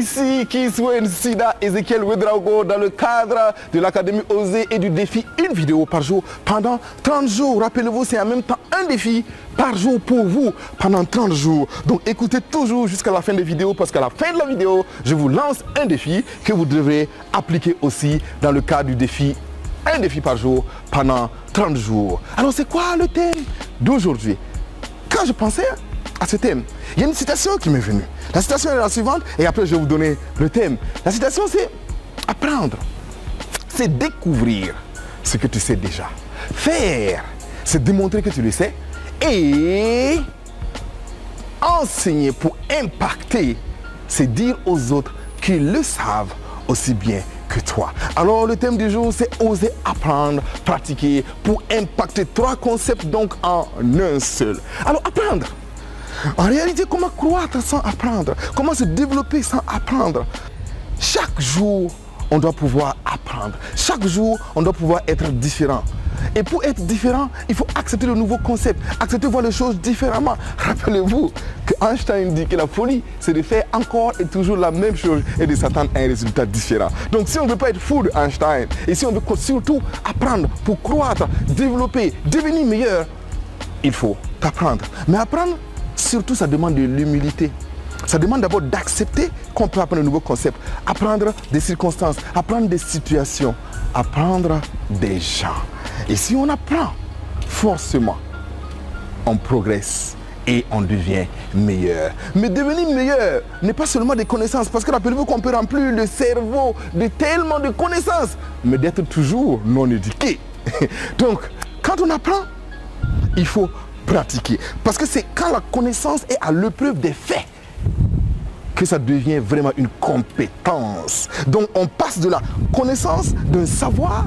Ici, Kiswen Sida Ezekiel Ouedraogo dans le cadre de l'Académie Oser et du défi une vidéo par jour pendant 30 jours. Rappelez-vous, c'est en même temps un défi par jour pour vous pendant 30 jours. Donc écoutez toujours jusqu'à la fin de la vidéo parce qu'à la fin de la vidéo, je vous lance un défi que vous devrez appliquer aussi dans le cadre du défi un défi par jour pendant 30 jours. Alors c'est quoi le thème d'aujourd'hui? Quand je pensais à ce thème, il y a une citation qui m'est venue. La citation est la suivante et après je vais vous donner le thème. La citation c'est apprendre, c'est découvrir ce que tu sais déjà. Faire, c'est démontrer que tu le sais. Et enseigner pour impacter, c'est dire aux autres qu'ils le savent aussi bien que toi. Alors le thème du jour c'est oser apprendre, pratiquer pour impacter. 3 concepts donc en un seul. Alors apprendre. En réalité, comment croître sans apprendre? Comment se développer sans apprendre? Chaque jour, on doit pouvoir apprendre. Chaque jour, on doit pouvoir être différent. Et pour être différent, il faut accepter le nouveau concept, accepter de voir les choses différemment. Rappelez-vous que Einstein dit que la folie, c'est de faire encore et toujours la même chose et de s'attendre à un résultat différent. Donc si on ne veut pas être fou d'Einstein, et si on veut surtout apprendre pour croître, développer, devenir meilleur, il faut apprendre. Mais apprendre, surtout, ça demande de l'humilité. Ça demande d'abord d'accepter qu'on peut apprendre un nouveau concept, apprendre des circonstances, apprendre des situations, apprendre des gens. Et si on apprend, forcément, on progresse et on devient meilleur. Mais devenir meilleur n'est pas seulement des connaissances, parce que rappelez-vous qu'on peut remplir le cerveau de tellement de connaissances, mais d'être toujours non éduqué. Donc, quand on apprend, il faut pratiquer. Parce que c'est quand la connaissance est à l'épreuve des faits que ça devient vraiment une compétence. Donc on passe de la connaissance, d'un savoir,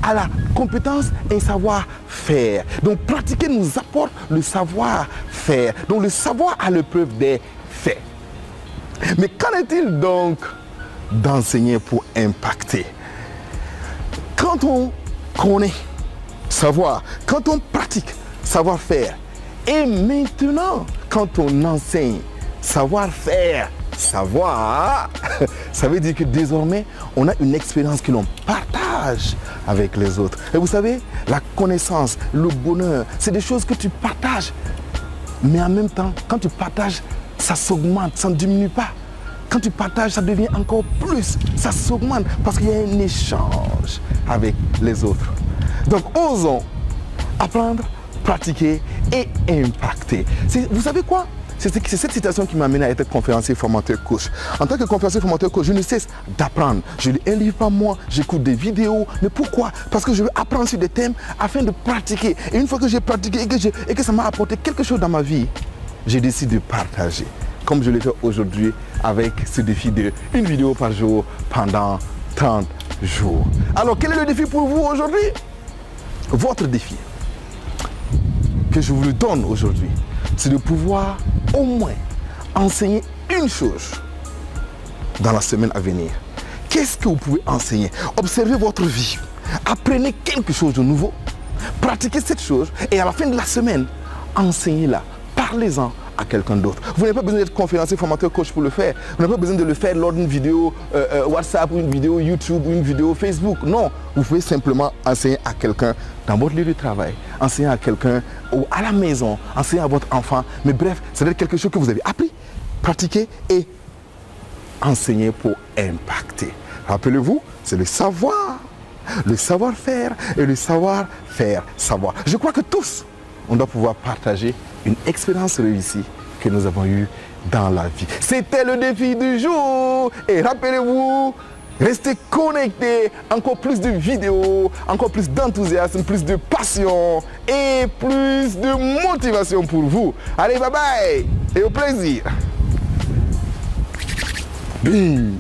à la compétence et un savoir-faire. Donc pratiquer nous apporte le savoir-faire. Donc le savoir à l'épreuve des faits. Mais qu'en est-il donc d'enseigner pour impacter? Quand on connaît, savoir, quand on pratique, savoir-faire. Et maintenant, quand on enseigne, savoir-faire, savoir, ça veut dire que désormais, on a une expérience que l'on partage avec les autres. Et vous savez, la connaissance, le bonheur, c'est des choses que tu partages. Mais en même temps, quand tu partages, ça s'augmente, ça ne diminue pas. Quand tu partages, ça devient encore plus, ça s'augmente parce qu'il y a un échange avec les autres. Donc, osons apprendre, pratiquer et impacter. Vous savez quoi? C'est cette citation qui m'a amené à être conférencier, formateur, coach. En tant que conférencier, formateur, coach, je ne cesse d'apprendre. Je lis un livre par mois, j'écoute des vidéos. Mais pourquoi? Parce que je veux apprendre sur des thèmes afin de pratiquer. Et une fois que j'ai pratiqué et que ça m'a apporté quelque chose dans ma vie, j'ai décidé de partager. Comme je l'ai fait aujourd'hui avec ce défi de une vidéo par jour pendant 30 jours. Alors, quel est le défi pour vous aujourd'hui? Votre défi que je vous le donne aujourd'hui, c'est de pouvoir au moins enseigner une chose dans la semaine à venir. Qu'est-ce que vous pouvez enseigner? Observez votre vie, apprenez quelque chose de nouveau, pratiquez cette chose et à la fin de la semaine, enseignez-la, parlez-en à quelqu'un d'autre. Vous n'avez pas besoin d'être conférencier, formateur, coach pour le faire. Vous n'avez pas besoin de le faire lors d'une vidéo WhatsApp ou une vidéo YouTube ou une vidéo Facebook. Non, vous pouvez simplement enseigner à quelqu'un dans votre lieu de travail, enseigner à quelqu'un à la maison, enseigner à votre enfant. Mais bref, ça doit être quelque chose que vous avez appris, pratiqué et enseigner pour impacter. Rappelez-vous, c'est le savoir-faire et le savoir-faire savoir. Je crois que tous, on doit pouvoir partager une expérience réussie que nous avons eue dans la vie. C'était le défi du jour. Et rappelez-vous, restez connectés. Encore plus de vidéos, encore plus d'enthousiasme, plus de passion et plus de motivation pour vous. Allez, bye bye et au plaisir. Bim.